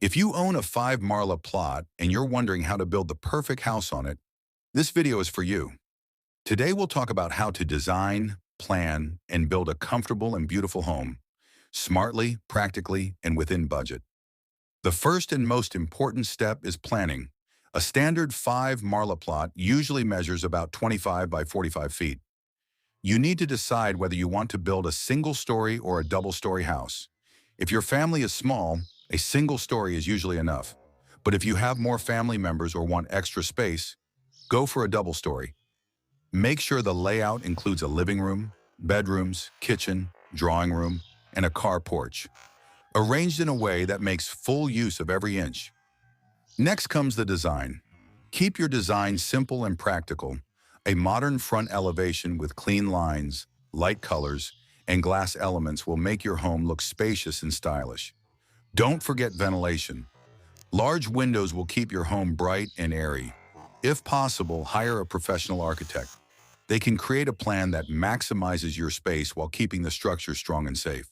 If you own a 5 Marla plot and you're wondering how to build the perfect house on it, this video is for you. Today we'll talk about how to design, plan, and build a comfortable and beautiful home, smartly, practically, and within budget. The first and most important step is planning. A standard 5 Marla plot usually measures about 25 by 45 feet. You need to decide whether you want to build a single-story or a double-story house. If your family is small, a single story is usually enough. But if you have more family members or want extra space, go for a double story. Make sure the layout includes a living room, bedrooms, kitchen, drawing room, and a car porch, arranged in a way that makes full use of every inch. Next comes the design. Keep your design simple and practical. A modern front elevation with clean lines, light colors, and glass elements will make your home look spacious and stylish. Don't forget ventilation. Large windows will keep your home bright and airy. If possible, hire a professional architect. They can create a plan that maximizes your space while keeping the structure strong and safe.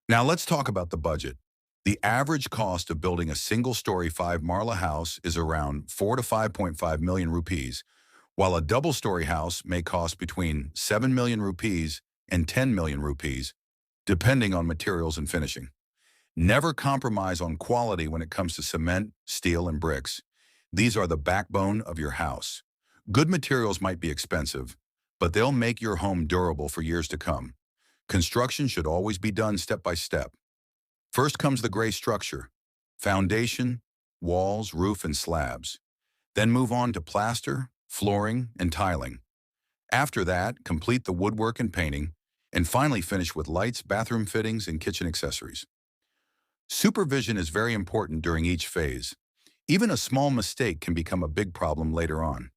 Now let's talk about the budget. The average cost of building a single-story 5 Marla house is around 4 to 5.5 million rupees, while a double-story house may cost between 7 million rupees and 10 million rupees, depending on materials and finishing. Never compromise on quality when it comes to cement, steel, and bricks. These are the backbone of your house. Good materials might be expensive, but they'll make your home durable for years to come. Construction should always be done step by step. First comes the gray structure: foundation, walls, roof, and slabs. Then move on to plaster, flooring, and tiling. After that, complete the woodwork and painting, and finally finish with lights, bathroom fittings, and kitchen accessories. Supervision is very important during each phase. Even a small mistake can become a big problem later on.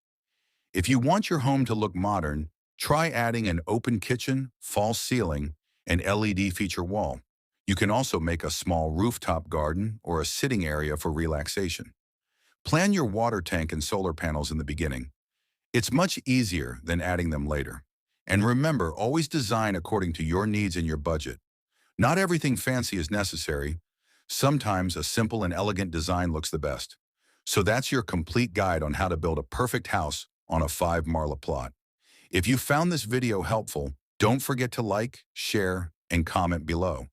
If you want your home to look modern, try adding an open kitchen, false ceiling, and LED feature wall. You can also make a small rooftop garden or a sitting area for relaxation. Plan your water tank and solar panels in the beginning. It's much easier than adding them later. And remember, always design according to your needs and your budget. Not everything fancy is necessary. Sometimes a simple and elegant design looks the best. So that's your complete guide on how to build a perfect house on a 5 Marla plot. If you found this video helpful, don't forget to like, share, and comment below.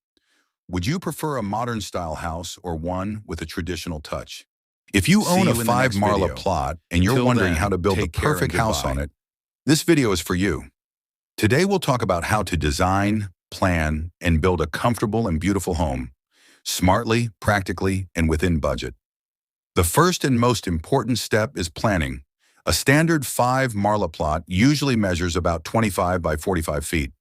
Would you prefer a modern style house or one with a traditional touch? If you own a 5 Marla plot and you're wondering how to build the perfect house on it, this video is for you. Today we'll talk about how to design, plan, and build a comfortable and beautiful home, smartly, practically, and within budget. The first and most important step is planning. A standard 5 Marla plot usually measures about 25 by 45 feet.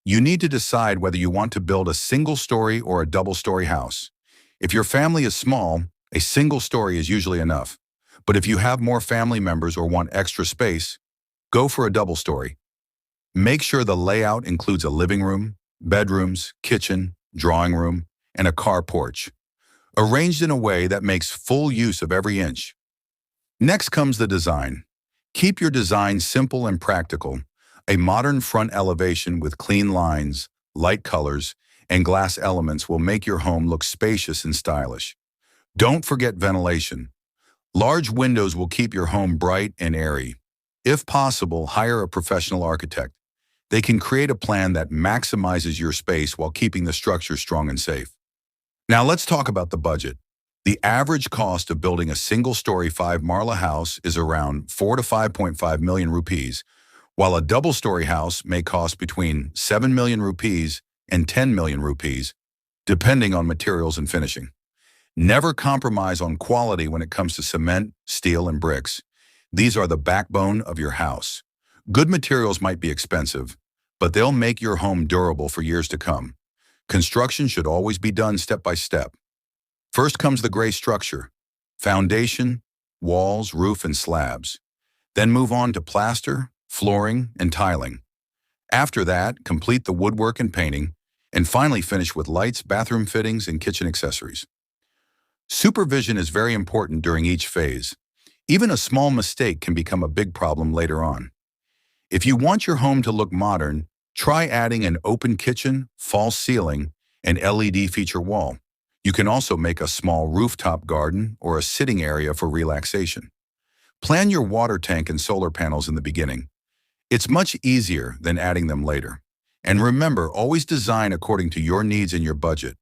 You need to decide whether you want to build a single-story or a double-story house. If your family is small, a single story is usually enough. But if you have more family members or want extra space, go for a double story. Make sure the layout includes a living room, bedrooms, kitchen, drawing room, and a car porch, arranged in a way that makes full use of every inch. Next comes the design. Keep your design simple and practical. A modern front elevation with clean lines, light colors, and glass elements will make your home look spacious and stylish. Don't forget ventilation. Large windows will keep your home bright and airy. If possible, hire a professional architect. They can create a plan that maximizes your space while keeping the structure strong and safe. Now let's talk about the budget. The average cost of building a single-story 5 Marla house is around 4 to 5.5 million rupees, while a double-story house may cost between 7 million rupees and 10 million rupees, depending on materials and finishing. Never compromise on quality when it comes to cement, steel, and bricks. These are the backbone of your house. Good materials might be expensive, but they'll make your home durable for years to come. Construction should always be done step by step. First comes the gray structure: foundation, walls, roof, and slabs. Then move on to plaster, flooring, and tiling. After that, complete the woodwork and painting, and finally finish with lights, bathroom fittings, and kitchen accessories. Supervision is very important during each phase. Even a small mistake can become a big problem later on. If you want your home to look modern, try adding an open kitchen, false ceiling, and LED feature wall. You can also make a small rooftop garden or a sitting area for relaxation. Plan your water tank and solar panels in the beginning. It's much easier than adding them later. And remember, always design according to your needs and your budget.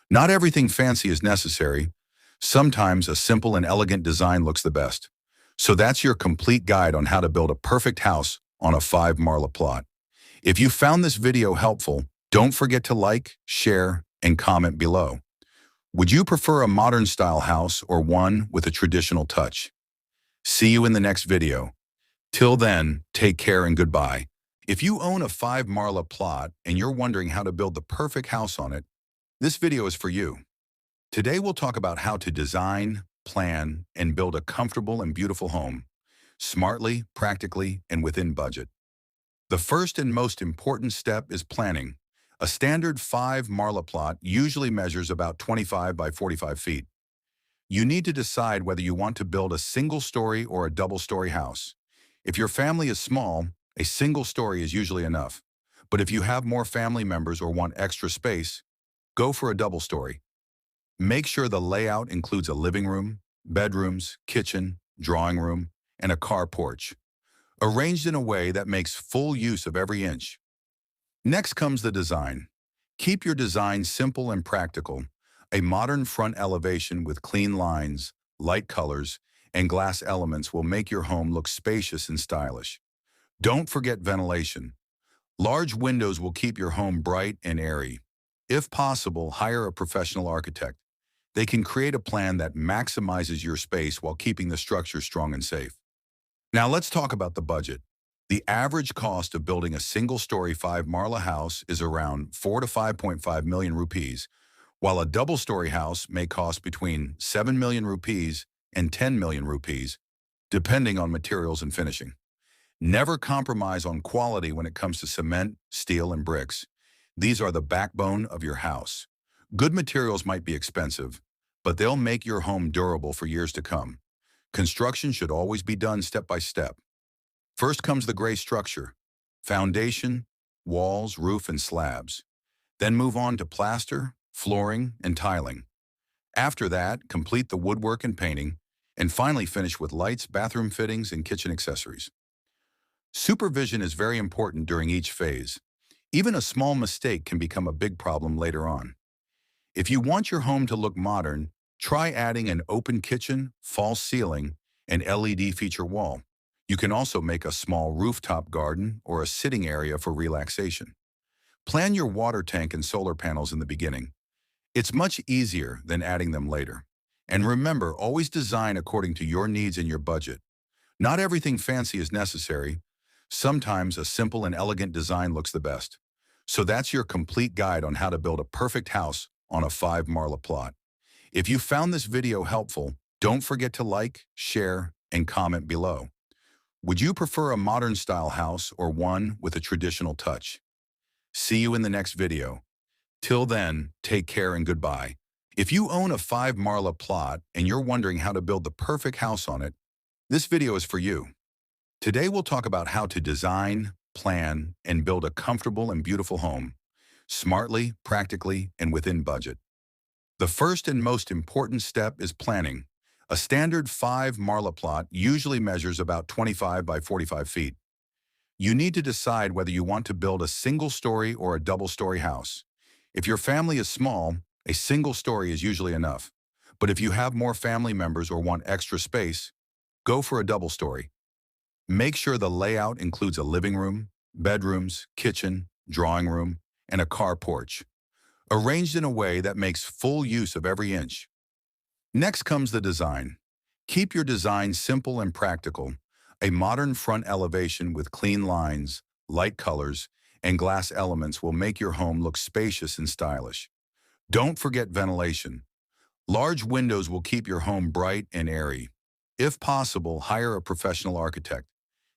Not everything fancy is necessary. Sometimes a simple and elegant design looks the best. So that's your complete guide on how to build a perfect house on a 5 Marla plot. If you found this video helpful, don't forget to like, share, and comment below. Would you prefer a modern style house or one with a traditional touch? See you in the next video. Till then, take care and goodbye. If you own a 5 Marla plot and you're wondering how to build the perfect house on it, this video is for you. Today we'll talk about how to design, plan, and build a comfortable and beautiful home, smartly, practically, and within budget. The first and most important step is planning. A standard 5 Marla plot usually measures about 25 by 45 feet. You need to decide whether you want to build a single-story or a double-story house. If your family is small, a single story is usually enough. But if you have more family members or want extra space, go for a double story. Make sure the layout includes a living room, bedrooms, kitchen, drawing room, and a car porch, arranged in a way that makes full use of every inch. Next comes the design. Keep your design simple and practical. A modern front elevation with clean lines, light colors, and glass elements will make your home look spacious and stylish. Don't forget ventilation. Large windows will keep your home bright and airy. If possible, hire a professional architect. They can create a plan that maximizes your space while keeping the structure strong and safe. Now let's talk about the budget. The average cost of building a single-story 5 Marla house is around 4 to 5.5 million rupees, while a double-story house may cost between 7 million rupees and 10 million rupees, depending on materials and finishing. Never compromise on quality when it comes to cement, steel, and bricks. These are the backbone of your house. Good materials might be expensive, but they'll make your home durable for years to come. Construction should always be done step by step. First comes the gray structure: foundation, walls, roof, and slabs. Then move on to plaster, flooring, and tiling. After that, complete the woodwork and painting, and finally finish with lights, bathroom fittings, and kitchen accessories. Supervision is very important during each phase. Even a small mistake can become a big problem later on. If you want your home to look modern, try adding an open kitchen, false ceiling, and LED feature wall. You can also make a small rooftop garden or a sitting area for relaxation. Plan your water tank and solar panels in the beginning. It's much easier than adding them later. And remember, always design according to your needs and your budget. Not everything fancy is necessary. Sometimes a simple and elegant design looks the best. So that's your complete guide on how to build a perfect house on a 5 Marla plot. If you found this video helpful, don't forget to like, share, and comment below. Would you prefer a modern style house or one with a traditional touch? See you in the next video. Till then, take care and goodbye. If you own a 5 Marla plot and you're wondering how to build the perfect house on it, this video is for you. Today we'll talk about how to design, plan, and build a comfortable and beautiful home, smartly, practically, and within budget. The first and most important step is planning. A standard 5 Marla plot usually measures about 25 by 45 feet. You need to decide whether you want to build a single-story or a double-story house. If your family is small, a single story is usually enough. But if you have more family members or want extra space, go for a double story. Make sure the layout includes a living room, bedrooms, kitchen, drawing room, and a car porch, arranged in a way that makes full use of every inch. Next comes the design. Keep your design simple and practical. A modern front elevation with clean lines, light colors, and glass elements will make your home look spacious and stylish. Don't forget ventilation. Large windows will keep your home bright and airy. If possible, hire a professional architect.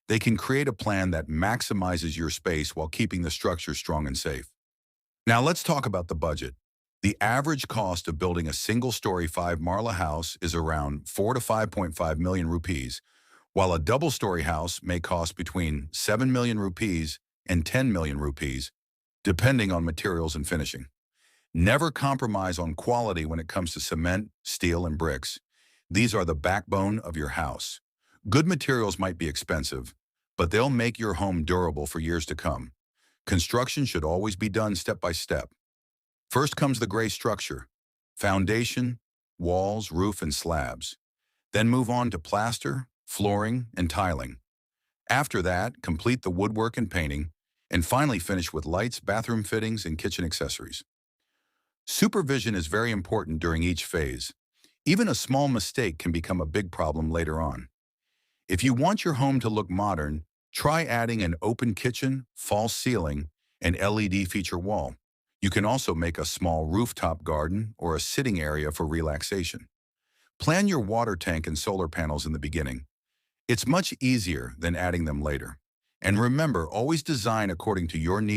They can create a plan that maximizes your space while keeping the structure strong and safe. Now let's talk about the budget. The average cost of building a single-story 5 Marla house is around 4 to 5.5 million rupees, while a double-story house may cost between 7 million rupees and 10 million rupees, depending on materials and finishing. Never compromise on quality when it comes to cement, steel, and bricks. These are the backbone of your house. Good materials might be expensive, but they'll make your home durable for years to come. Construction should always be done step by step. First comes the gray structure: foundation, walls, roof, and slabs. Then move on to plaster, flooring, and tiling. After that, complete the woodwork and painting, and finally finish with lights, bathroom fittings, and kitchen accessories. Supervision is very important during each phase. Even a small mistake can become a big problem later on. If you want your home to look modern, try adding an open kitchen, false ceiling, and LED feature wall. You can also make a small rooftop garden or a sitting area for relaxation. Plan your water tank and solar panels in the beginning. It's much easier than adding them later. And remember, always design according to your needs.